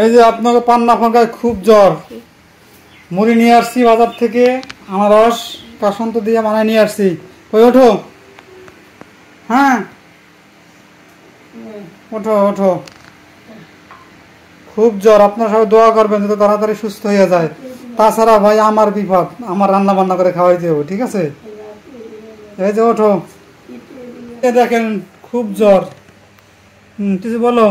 এই যে আপনাকে পান্না ফাঁকায় খুব জ্বর, মুড়ি নিয়ে আসছি বাজার থেকে, আনারস কাসন্ত দিয়ে বানায় নিয়ে আসছি। ওই ওঠো, হ্যাঁ ওঠো ওঠো। খুব জ্বর, আপনার সবাই দোয়া করবেন যাতে তাড়াতাড়ি সুস্থ হয়ে যায়। তাছাড়া ভাই আমার বিপদ, আমার রান্না বান্না করে খাওয়াইতে হবে, ঠিক আছে? এই যে ওঠো, দেখেন খুব জ্বর। কিছু বলো।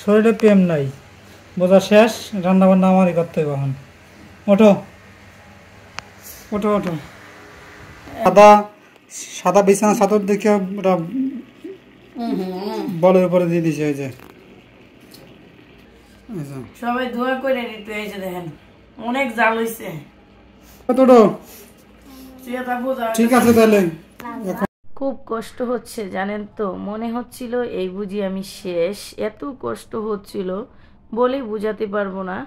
শরীরে প্রেম নাই, বোঝা শেষ, রান্না বান্না আমারই করতে হবে এখন। ওঠো ওঠো ওঠো। সাদা সাদা বিছানা চাদর দেখে ওটা বলের উপরে দিয়ে দিছে। এই যে সবাই দোয়া করে নিতে। এই যে দেখেন অনেক জাল হইছে। ঠিক আছে তাহলে। খুব কষ্ট হচ্ছে জানেন তো, মনে হচ্ছিল এই বুঝি আমি শেষ। এত কষ্ট হচ্ছিল বলেই বুঝাতে পারবো না।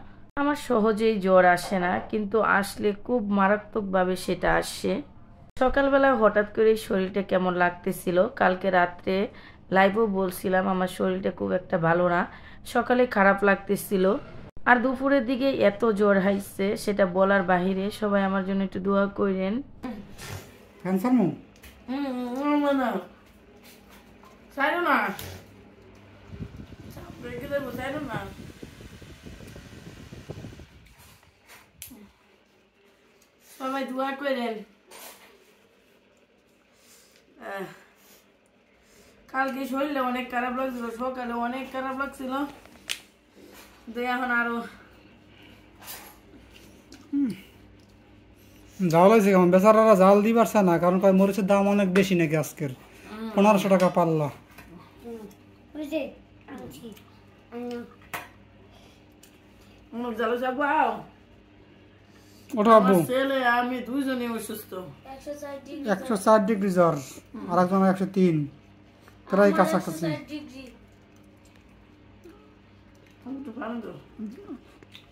আমার সহজেই জ্বর আসে না, কিন্তু আসলে খুব মারাত্মকভাবে সেটা আসে। সকালবেলা হঠাৎ করে শরীরটা কেমন লাগতেছিল। কালকে রাত্রে লাইভও বলছিলাম আমার শরীরটা খুব একটা ভালো না, সকালে খারাপ লাগতেছিল। আর দুপুরের দিকে এত জ্বর হাইছে সেটা বলার বাহিরে। সবাই আমার জন্য একটু দোয়া করেন। সবাই দোয়া করেন। কালকে শরীরটা অনেক খারাপ লাগছিল, সকালে অনেক খারাপ লাগছিল, এখন আরো জাল হয়েছে কেমন, বেচারারা জাল দিয়ে পারছে না, কারণ মরিচের দাম অনেক বেশি নাকি আজকের, 1500 টাকা পাল্লা। ওটা ছেলে আমি দুইজনে অসুস্থ। 104 ডিগ্রি জ্বর, আর একজন 103, প্রায় কাছাকাছি।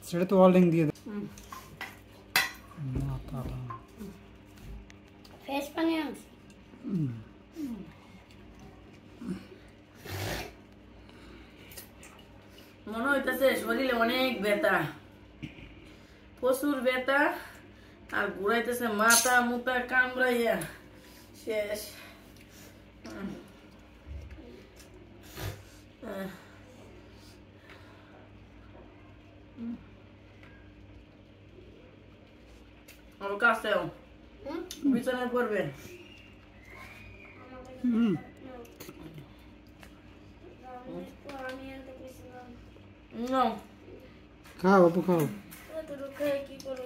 সেটা তো ওয়ার্ল্ডিং দিয়ে দেয়। মনে হইতেছে শরীরে অনেক ব্যথা, প্রচুর ব্যথা, আর ঘুরাইতেছে মাথা মুথা কামড়াইয়া শেষ। আমার কাছেও বিছানায় পড়বে। খাও বাবু খাও। কি করো